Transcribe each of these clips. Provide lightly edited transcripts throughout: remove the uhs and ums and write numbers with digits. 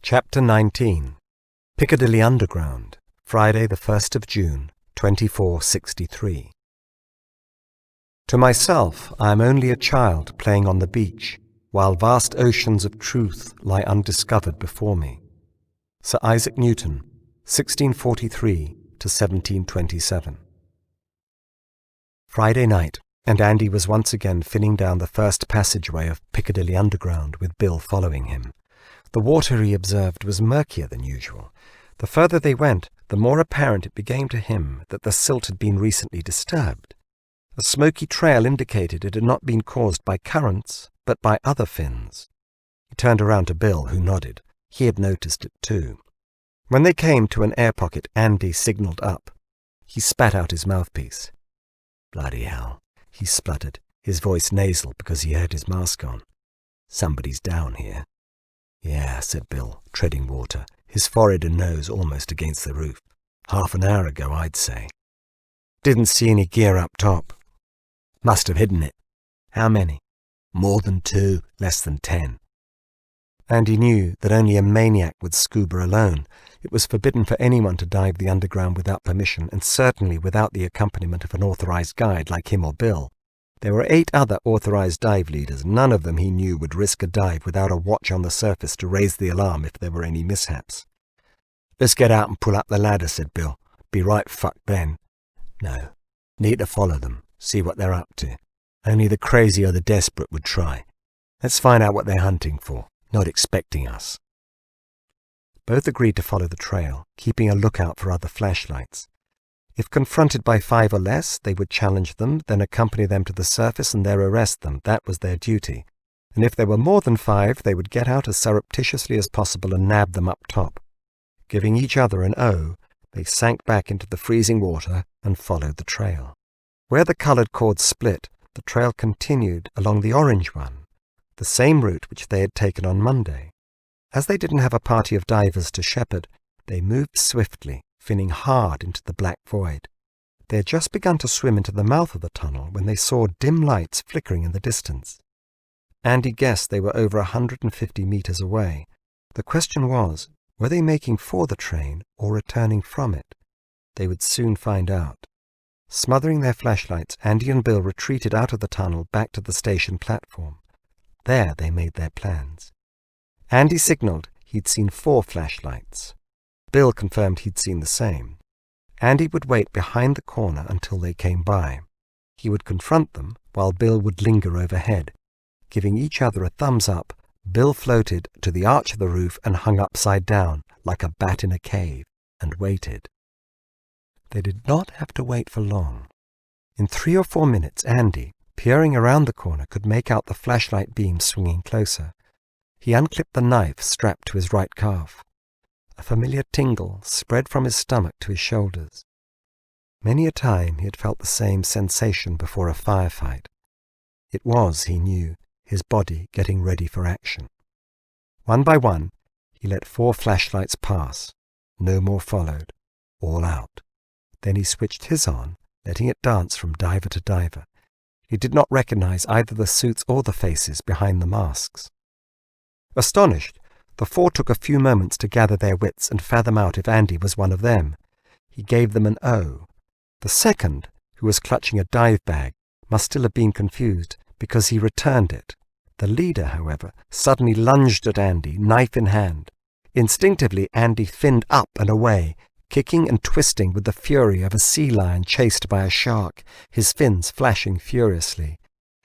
Chapter 19. Piccadilly Underground, Friday the 1st of June, 2463. To myself, I am only a child playing on the beach, while vast oceans of truth lie undiscovered before me. Sir Isaac Newton, 1643 to 1727. Friday night, and Andy was once again finning down the first passageway of Piccadilly Underground with Bill following him. The water, he observed, was murkier than usual. The further they went, the more apparent it became to him that the silt had been recently disturbed. A smoky trail indicated it had not been caused by currents, but by other fins. He turned around to Bill, who nodded. He had noticed it too. When they came to an air pocket, Andy signalled up. He spat out his mouthpiece. "Bloody hell," he spluttered, his voice nasal because he had his mask on. "Somebody's down here." "Yeah," said Bill, treading water, his forehead and nose almost against the roof. "Half an hour ago, I'd say." "Didn't see any gear up top." "Must have hidden it." "How many?" "More than 2, less than 10. Andy knew that only a maniac would scuba alone. It was forbidden for anyone to dive the underground without permission, and certainly without the accompaniment of an authorized guide like him or Bill. There were 8 other authorized dive leaders. None of them, he knew, would risk a dive without a watch on the surface to raise the alarm if there were any mishaps. "Let's get out and pull up the ladder," said Bill. "Be right fucked then." "No. Need to follow them, see what they're up to. Only the crazy or the desperate would try. Let's find out what they're hunting for, not expecting us." Both agreed to follow the trail, keeping a lookout for other flashlights. If confronted by 5 or less, they would challenge them, then accompany them to the surface and there arrest them. That was their duty. And if there were more than 5, they would get out as surreptitiously as possible and nab them up top. Giving each other an O, they sank back into the freezing water and followed the trail. Where the colored cords split, the trail continued along the orange one, the same route which they had taken on Monday. As they didn't have a party of divers to shepherd, they moved swiftly, finning hard into the black void. They had just begun to swim into the mouth of the tunnel when they saw dim lights flickering in the distance. Andy guessed they were over 150 meters away. The question was, were they making for the train or returning from it? They would soon find out. Smothering their flashlights, Andy and Bill retreated out of the tunnel back to the station platform. There they made their plans. Andy signalled he'd seen 4 flashlights. Bill confirmed he'd seen the same. Andy would wait behind the corner until they came by. He would confront them while Bill would linger overhead. Giving each other a thumbs up, Bill floated to the arch of the roof and hung upside down like a bat in a cave and waited. They did not have to wait for long. In 3 or 4 minutes, Andy, peering around the corner, could make out the flashlight beam swinging closer. He unclipped the knife strapped to his right calf. A familiar tingle spread from his stomach to his shoulders. Many a time he had felt the same sensation before a firefight. It was, he knew, his body getting ready for action. One by one, he let 4 flashlights pass. No more followed. All out. Then he switched his on, letting it dance from diver to diver. He did not recognize either the suits or the faces behind the masks. Astonished, the 4 took a few moments to gather their wits and fathom out if Andy was one of them. He gave them an O. The second, who was clutching a dive bag, must still have been confused because he returned it. The leader, however, suddenly lunged at Andy, knife in hand. Instinctively, Andy finned up and away, kicking and twisting with the fury of a sea lion chased by a shark, his fins flashing furiously.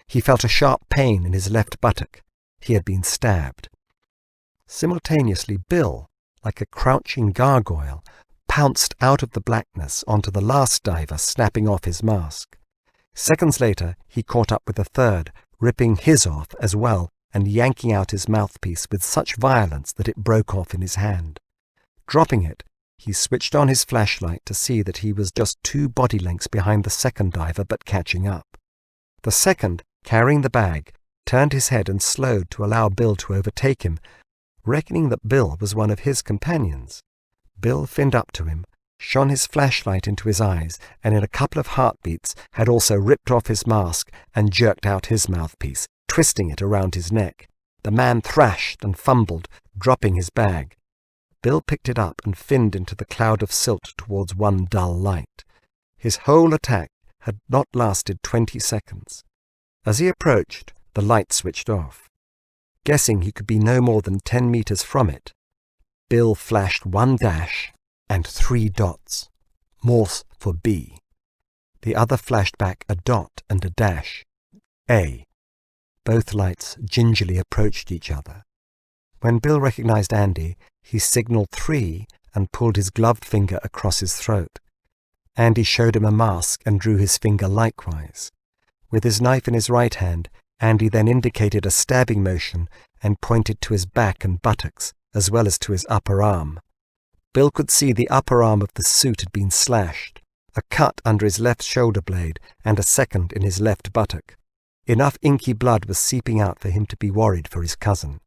He felt a sharp pain in his left buttock. He had been stabbed. Simultaneously, Bill, like a crouching gargoyle, pounced out of the blackness onto the last diver, snapping off his mask. Seconds later, he caught up with the third, ripping his off as well and yanking out his mouthpiece with such violence that it broke off in his hand. Dropping it, he switched on his flashlight to see that he was just 2 body lengths behind the second diver, but catching up. The second, carrying the bag, turned his head and slowed to allow Bill to overtake him, reckoning that Bill was one of his companions. Bill finned up to him, shone his flashlight into his eyes, and in a couple of heartbeats had also ripped off his mask and jerked out his mouthpiece, twisting it around his neck. The man thrashed and fumbled, dropping his bag. Bill picked it up and finned into the cloud of silt towards one dull light. His whole attack had not lasted 20 seconds. As he approached, the light switched off. Guessing he could be no more than 10 meters from it, Bill flashed one dash and 3 dots. Morse for B. The other flashed back a dot and a dash. A. Both lights gingerly approached each other. When Bill recognized Andy, he signaled 3 and pulled his gloved finger across his throat. Andy showed him a mask and drew his finger likewise. With his knife in his right hand, Andy then indicated a stabbing motion and pointed to his back and buttocks, as well as to his upper arm. Bill could see the upper arm of the suit had been slashed, a cut under his left shoulder blade and a second in his left buttock. Enough inky blood was seeping out for him to be worried for his cousin.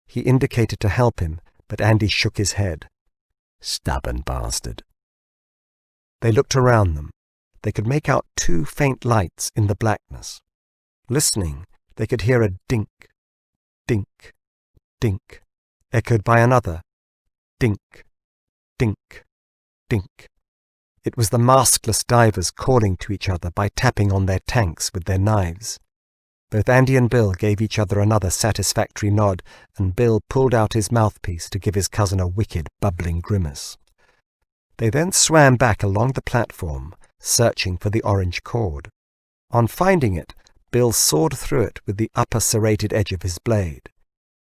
He indicated to help him, but Andy shook his head. Stubborn bastard. They looked around them. They could make out 2 faint lights in the blackness. Listening, they could hear a dink, dink, dink, echoed by another dink, dink, dink. It was the maskless divers calling to each other by tapping on their tanks with their knives. Both Andy and Bill gave each other another satisfactory nod, and Bill pulled out his mouthpiece to give his cousin a wicked, bubbling grimace. They then swam back along the platform, searching for the orange cord. On finding it, Bill sawed through it with the upper serrated edge of his blade.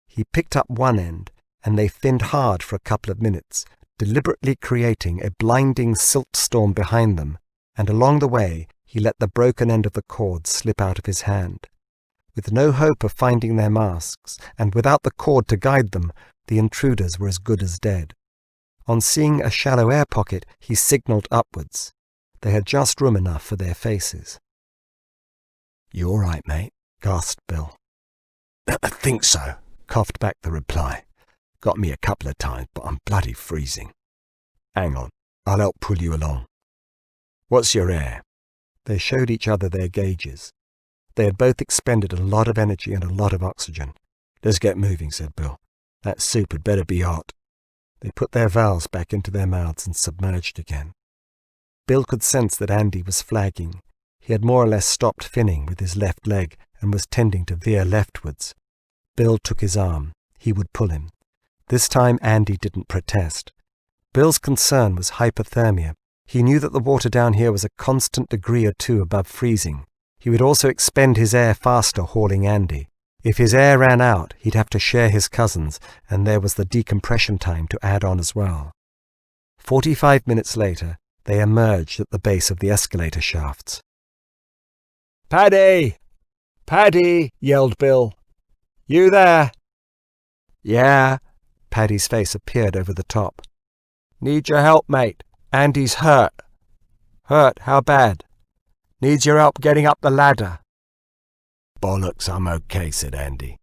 He picked up one end, and they thinned hard for a couple of minutes, deliberately creating a blinding silt storm behind them, and along the way he let the broken end of the cord slip out of his hand. With no hope of finding their masks, and without the cord to guide them, the intruders were as good as dead. On seeing a shallow air pocket, he signalled upwards. They had just room enough for their faces. "You all right, mate?" gasped Bill. "I think so," coughed back the reply. "Got me a couple of times, but I'm bloody freezing. Hang on, I'll help pull you along. What's your air?" They showed each other their gauges. They had both expended a lot of energy and a lot of oxygen. "Let's get moving," said Bill. "That soup had better be hot." They put their valves back into their mouths and submerged again. Bill could sense that Andy was flagging. He had more or less stopped finning with his left leg and was tending to veer leftwards. Bill took his arm. He would pull him. This time Andy didn't protest. Bill's concern was hypothermia. He knew that the water down here was a constant degree or 2 above freezing. He would also expend his air faster hauling Andy. If his air ran out, he'd have to share his cousin's, and there was the decompression time to add on as well. 45 minutes later, they emerged at the base of the escalator shafts. "Paddy! Paddy!" yelled Bill. "You there?" "Yeah." Paddy's face appeared over the top. "Need your help, mate. Andy's hurt." "Hurt? How bad?" "Needs your help getting up the ladder." "Bollocks, I'm okay," said Andy,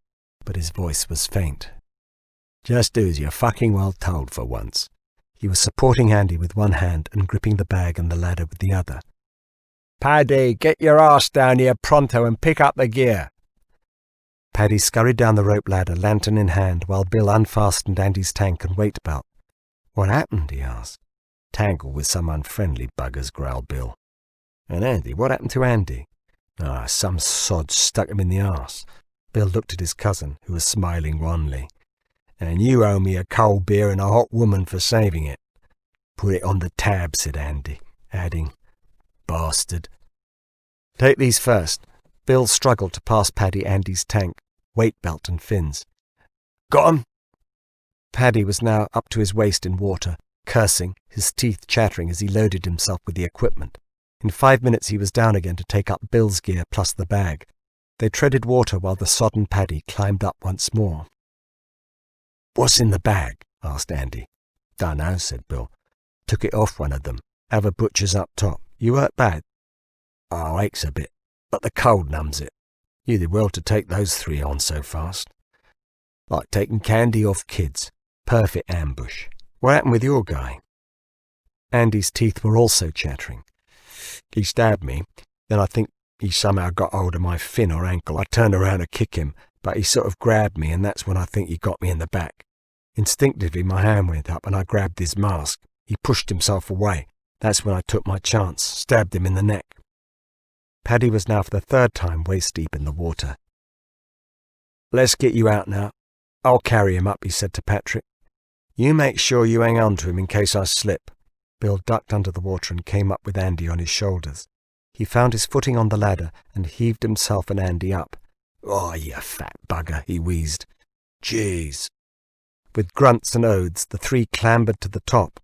but his voice was faint. "Just do as you're fucking well told for once." He was supporting Andy with one hand and gripping the bag and the ladder with the other. "Paddy, get your arse down here pronto and pick up the gear." Paddy scurried down the rope ladder, lantern in hand, while Bill unfastened Andy's tank and weight belt. "What happened?" he asked. "Tangled with some unfriendly buggers," growled Bill. "And Andy? What happened to Andy?" Some sod stuck him in the arse." Bill looked at his cousin, who was smiling wanly. "And you owe me a cold beer and a hot woman for saving it." "Put it on the tab," said Andy, adding, "Bastard." "Take these first." Bill struggled to pass Paddy Andy's tank, weight belt and fins. "Got 'em?" Paddy was now up to his waist in water, cursing, his teeth chattering as he loaded himself with the equipment. In 5 minutes he was down again to take up Bill's gear plus the bag. They treaded water while the sodden Paddy climbed up once more. "What's in the bag?" asked Andy. "Dunno," said Bill. "Took it off one of them. Have a butcher's up top. You hurt bad?" "Oh, aches a bit, but the cold numbs it. You did well to take those 3 on so fast. Like taking candy off kids. Perfect ambush. What happened with your guy?" Andy's teeth were also chattering. "He stabbed me. Then I think he somehow got hold of my fin or ankle. I turned around to kick him, but he sort of grabbed me, and that's when I think he got me in the back. Instinctively my hand went up and I grabbed his mask. He pushed himself away. That's when I took my chance, stabbed him in the neck. Paddy was now for the third time waist-deep in the water. "Let's get you out now. I'll carry him up," he said to Patrick. "You make sure you hang on to him in case I slip." Bill ducked under the water and came up with Andy on his shoulders. He found his footing on the ladder and heaved himself and Andy up. "Oh, you fat bugger," he wheezed. "Jeez." With grunts and oaths, the three clambered to the top.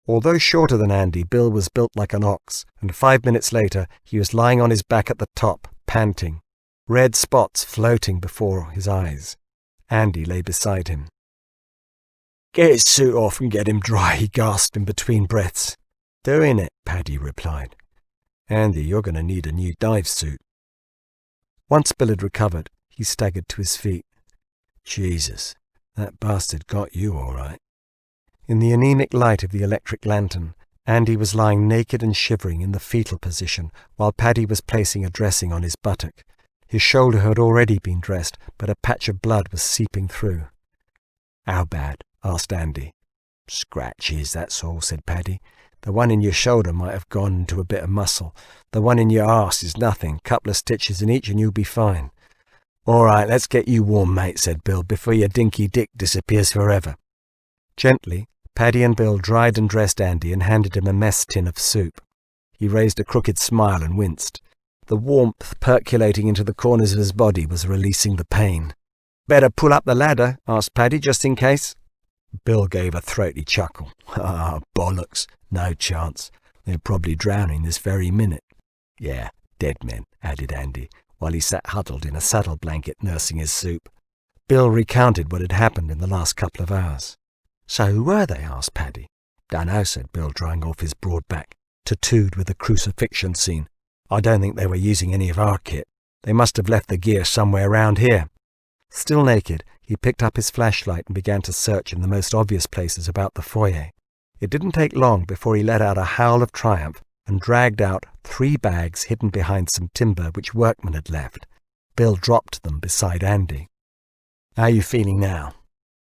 Although shorter than Andy, Bill was built like an ox, and 5 minutes later he was lying on his back at the top, panting, red spots floating before his eyes. Andy lay beside him. "Get his suit off and get him dry," he gasped in between breaths. "Doing it," Paddy replied. "Andy, you're going to need a new dive suit." Once Bill had recovered, he staggered to his feet. "Jesus, that bastard got you all right." In the anemic light of the electric lantern, Andy was lying naked and shivering in the fetal position, while Paddy was placing a dressing on his buttock. His shoulder had already been dressed, but a patch of blood was seeping through. "How bad?" asked Andy. "Scratches, that's all," said Paddy. "The one in your shoulder might have gone into a bit of muscle. The one in your arse is nothing. Couple of stitches in each and you'll be fine." "All right, let's get you warm, mate," said Bill, "before your dinky dick disappears forever." Gently, Paddy and Bill dried and dressed Andy and handed him a mess tin of soup. He raised a crooked smile and winced. The warmth percolating into the corners of his body was releasing the pain. "Better pull up the ladder?" asked Paddy, "just in case." Bill gave a throaty chuckle. "Ah, bollocks. No chance. They're probably drowning this very minute." "Yeah, dead men," added Andy, while he sat huddled in a saddle blanket nursing his soup. Bill recounted what had happened in the last couple of hours. "So who were they?" asked Paddy. "Dunno," said Bill, drying off his broad back, tattooed with a crucifixion scene. "I don't think they were using any of our kit. They must have left the gear somewhere round here." Still naked, he picked up his flashlight and began to search in the most obvious places about the foyer. It didn't take long before he let out a howl of triumph and dragged out 3 bags hidden behind some timber which workmen had left. Bill dropped them beside Andy. "How you feeling now?"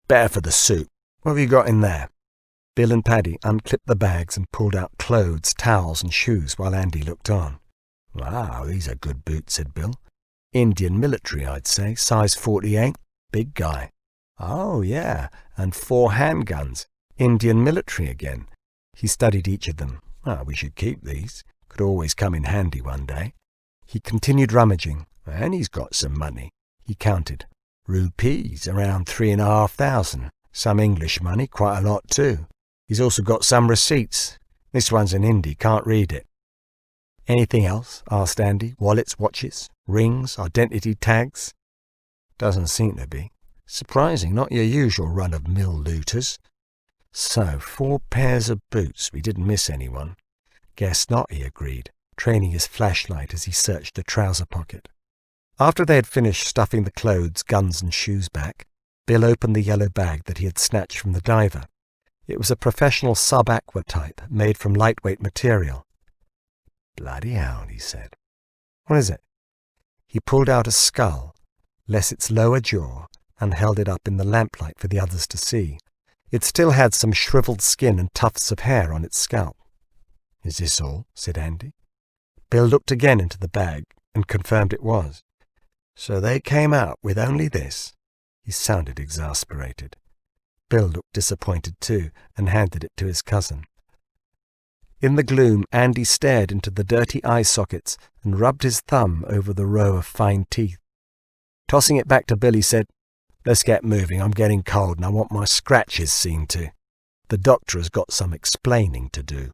"Better for the suit. What have you got in there?" Bill and Paddy unclipped the bags and pulled out clothes, towels and shoes while Andy looked on. "Wow, these are good boots," said Bill. "Indian military, I'd say, size 48. Big guy." "Oh, yeah, and 4 handguns. Indian military again." He studied each of them. "We should keep these. Could always come in handy one day." He continued rummaging. "And he's got some money." He counted. "Rupees, around 3,500. Some English money, quite a lot too. He's also got some receipts. This one's in Hindi, can't read it." "Anything else?" asked Andy. "Wallets, watches, rings, identity tags?" "Doesn't seem to be. Surprising, not your usual run-of-mill looters." "So, 4 pairs of boots. We didn't miss anyone." "Guess not," he agreed, training his flashlight as he searched the trouser pocket. After they had finished stuffing the clothes, guns and shoes back, Bill opened the yellow bag that he had snatched from the diver. It was a professional sub-aqua type, made from lightweight material. "Bloody hell," he said. "What is it?" He pulled out a skull, less its lower jaw, and held it up in the lamplight for the others to see. It still had some shriveled skin and tufts of hair on its scalp. "Is this all?" said Andy. Bill looked again into the bag and confirmed it was. "So they came out with only this?" He sounded exasperated. Bill looked disappointed too and handed it to his cousin. In the gloom, Andy stared into the dirty eye sockets and rubbed his thumb over the row of fine teeth. Tossing it back to Bill, he said, "Let's get moving. I'm getting cold and I want my scratches seen to. The doctor has got some explaining to do."